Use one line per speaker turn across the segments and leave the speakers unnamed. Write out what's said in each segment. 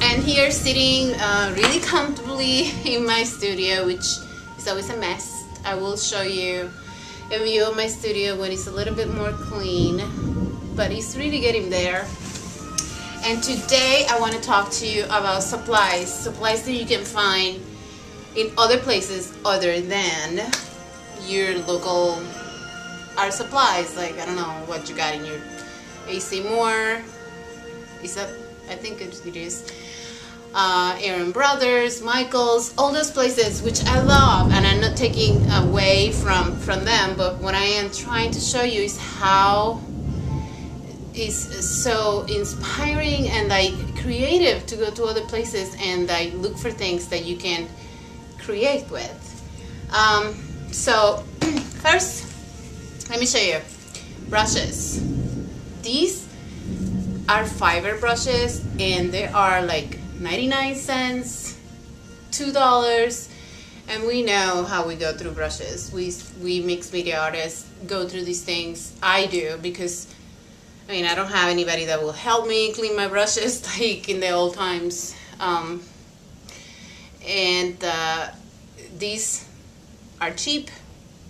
And here sitting really comfortably in my studio, which is always a mess. I will show you a view of my studio when it's a little bit more clean, but it's really getting there. And today I want to talk to you about supplies that you can find in other places other than your local art supplies. Like, I don't know what you got in your AC Moore. Is that, I think it is. Aaron Brothers, Michaels, all those places which I love, and I'm not taking away from them, but what I am trying to show you is how it's so inspiring and like creative to go to other places and like look for things that you can create with. So first, let me show you brushes. These are fiber brushes, and they are like 99 cents, $2, and we know how we go through brushes. We mixed media artists go through these things. I do, because I mean, I don't have anybody that will help me clean my brushes like in the old times. These are cheap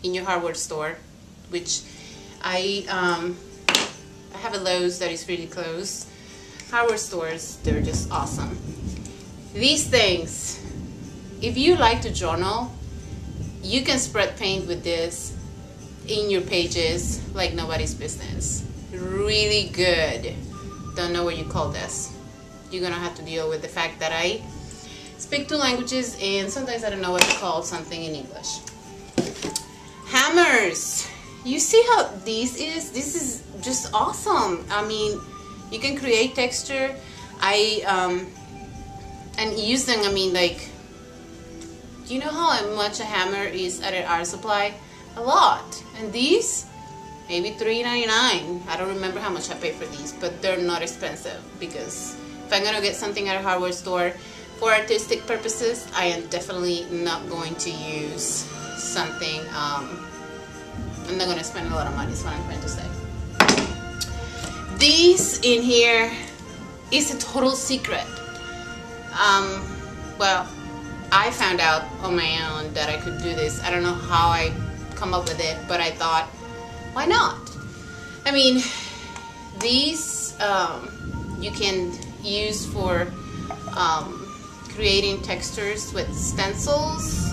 in your hardware store, which I have a Lowe's that is really close. Hardware stores, they're just awesome. These things, if you like to journal, you can spread paint with this in your pages like nobody's business. Really good. Don't know what you call this. You're gonna have to deal with the fact that I speak 2 languages and sometimes I don't know what to call something in English. Hammers. You see how this is just awesome. I mean, you can create texture. And use them, I mean, like, do you know how much a hammer is at an art supply? A lot. And these, maybe $3.99. I don't remember how much I paid for these, but they're not expensive, because if I'm gonna get something at a hardware store for artistic purposes, I am definitely not going to use something, I'm not gonna spend a lot of money, is what I'm trying to say. These in here is a total secret. Well, I found out on my own that I could do this. I don't know how I come up with it, but I thought, why not? I mean, these you can use for creating textures with stencils,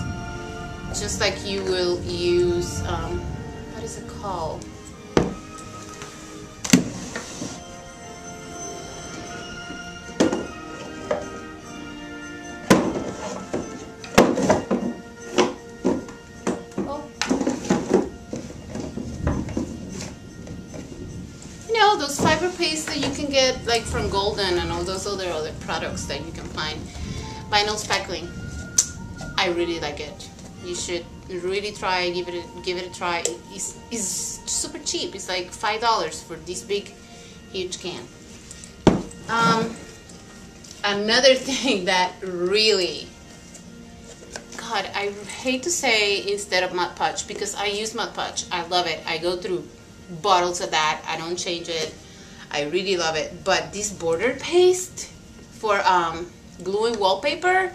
just like you will use, what is it called? Those fiber paste that you can get like from Golden and all those other products that you can find. Vinyl spackling. I really like it. You should really try, give it a try. It's super cheap. It's like $5 for this big huge can. Another thing that really, God, I hate to say instead of Mod Podge, because I use Mod Podge. I love it. I go through bottles of that. I don't change it. I really love it. But this border paste for gluing wallpaper,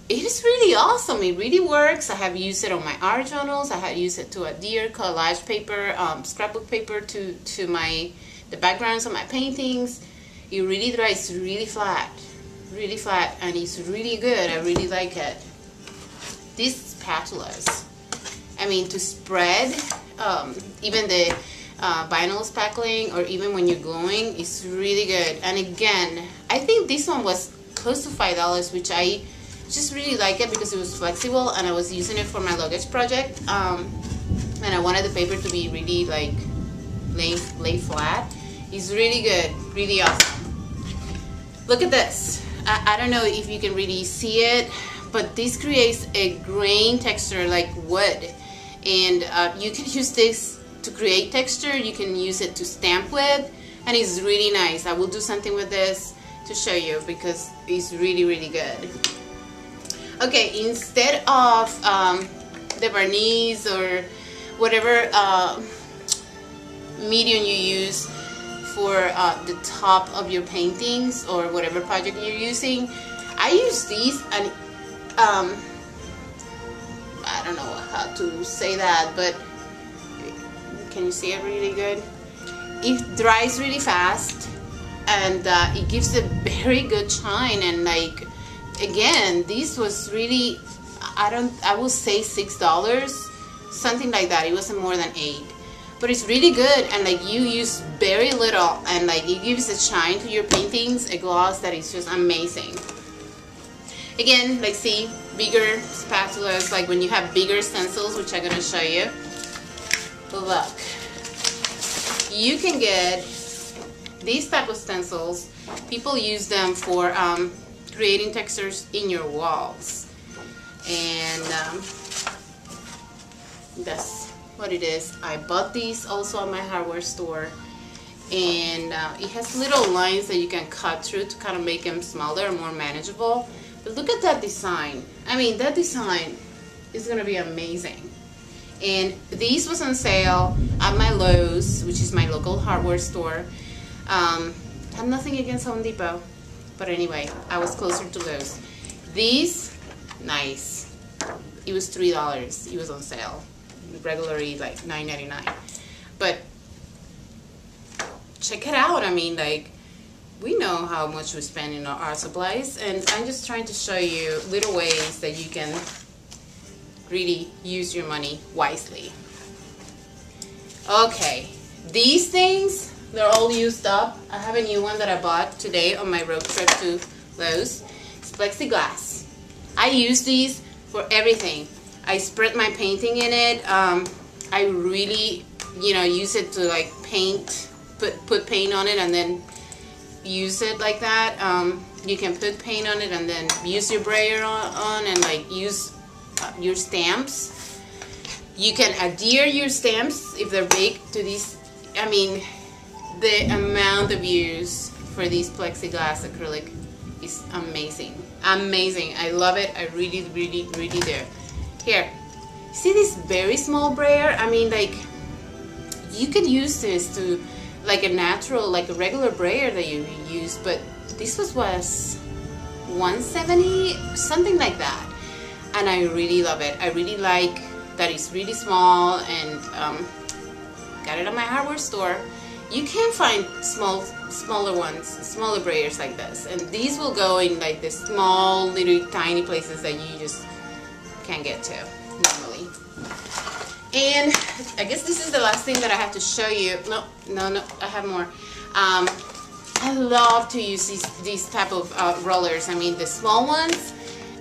it is really awesome. It really works. I have used it on my art journals. I have used it to adhere collage paper, scrapbook paper to the backgrounds of my paintings. It really dries really flat, and it's really good. I really like it. These spatulas, I mean, to spread even the vinyl spackling, or even when you're gluing, it's really good. And again, I think this one was close to $5, which I just really like it because it was flexible, and I was using it for my luggage project, and I wanted the paper to be really like lay flat. It's really good, really awesome. Look at this. I don't know if you can really see it, but this creates a grain texture like wood, and you can use this to create texture. You can use it to stamp with, and it's really nice. I will do something with this to show you because it's really good. Okay, instead of the verniz or whatever medium you use, for the top of your paintings or whatever project you're using. I use these, and I don't know how to say that, but can you see it really good? It dries really fast, and it gives a very good shine. And like, again, this was really, I will say $6, something like that. It wasn't more than $8, but it's really good. And like, you use very little, and like, it gives a shine to your paintings, a gloss that is just amazing. Again, like, see, bigger spatulas, like when you have bigger stencils, which I'm gonna show you. Look, you can get these type of stencils. People use them for creating textures in your walls, and that's what it is. I bought these also at my hardware store, and it has little lines that you can cut through to kind of make them smaller and more manageable. But look at that design. I mean, that design is gonna be amazing. And these was on sale at my Lowe's, which is my local hardware store. I have nothing against Home Depot, but anyway, I was closer to Lowe's. These, nice. It was $3. It was on sale. Regularly like $9.99. But check it out. I mean, like, we know how much we spend in our art supplies, and I'm just trying to show you little ways that you can really use your money wisely. Okay, these things, they're all used up. I have a new one that I bought today on my road trip to Lowe's. It's plexiglass. I use these for everything. I spread my painting in it. I really, you know, use it to like paint, put paint on it, and then use it like that. You can put paint on it and then use your brayer on and like use your stamps. You can adhere your stamps if they're big to these. I mean, the amount of use for these plexiglass acrylic is amazing. Amazing. I love it. I really, really, really do. Here, see this very small brayer? I mean, like, you could use this to like a natural, like a regular brayer that you use, but this was $170, something like that. And I really love it. I really like that it's really small, and got it at my hardware store. You can find smaller ones, smaller brayers like this, and these will go in like the small little tiny places that you just can't get to normally. And I guess this is the last thing that I have to show you. No, I have more. I love to use these type of rollers. I mean, the small ones,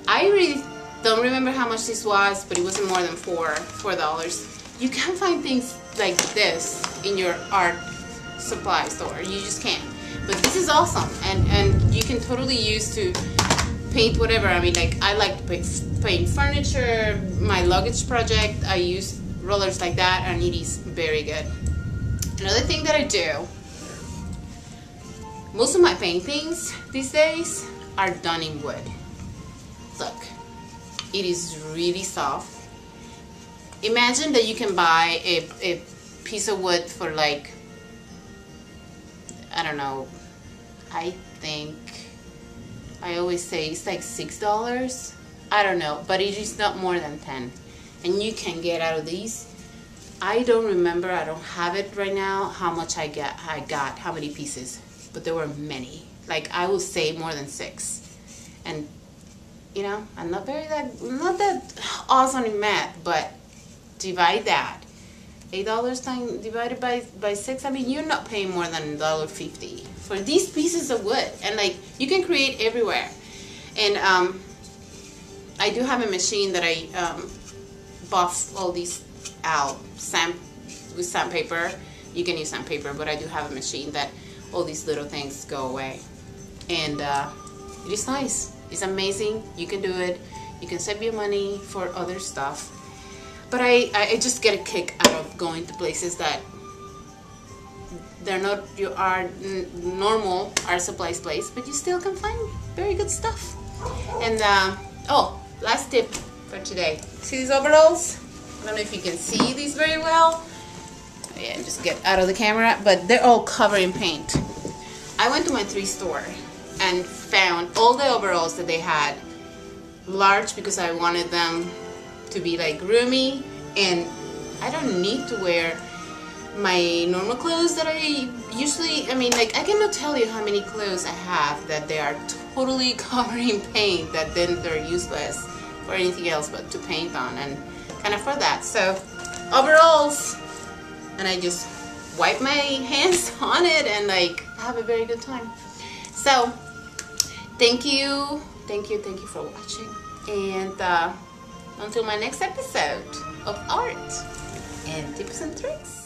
I really don't remember how much this was, but it wasn't more than $4. You can find things like this in your art supply store. You just can't. But this is awesome, and you can totally use to paint whatever. I mean, like, I like to paint furniture, my luggage project. I use rollers like that, and it is very good. Another thing that I do, most of my paintings these days are done in wood. Look, it is really soft. Imagine that you can buy a piece of wood for like, I don't know, I think, I always say it's like $6. I don't know, but it is not more than 10. And you can get out of these. I don't remember, I don't have it right now, how much I got, how many pieces, but there were many. Like, I would say more than 6. And, you know, I'm not that awesome in math, but divide that. $8 divided by 6, I mean, you're not paying more than $1.50 for these pieces of wood. And like, you can create everywhere. And I do have a machine that I buff all these out with sandpaper. You can use sandpaper, but I do have a machine that all these little things go away. And it is nice. It's amazing. You can do it. You can save your money for other stuff. But I just get a kick out of going to places that they're not your normal art supplies place, but you still can find very good stuff. And oh, last tip for today. See these overalls? I don't know if you can see these very well. yeah, just get out of the camera, but they're all covered in paint. I went to my thrift store and found all the overalls that they had large because I wanted them to be like roomy, and I don't need to wear my normal clothes that I usually, I mean, like, I cannot tell you how many clothes I have that they are totally covered in paint, that then they're useless for anything else but to paint on, and kind of for that. So overalls, and I just wipe my hands on it and like have a very good time. So thank you for watching, and until my next episode of Art and Tips and Tricks.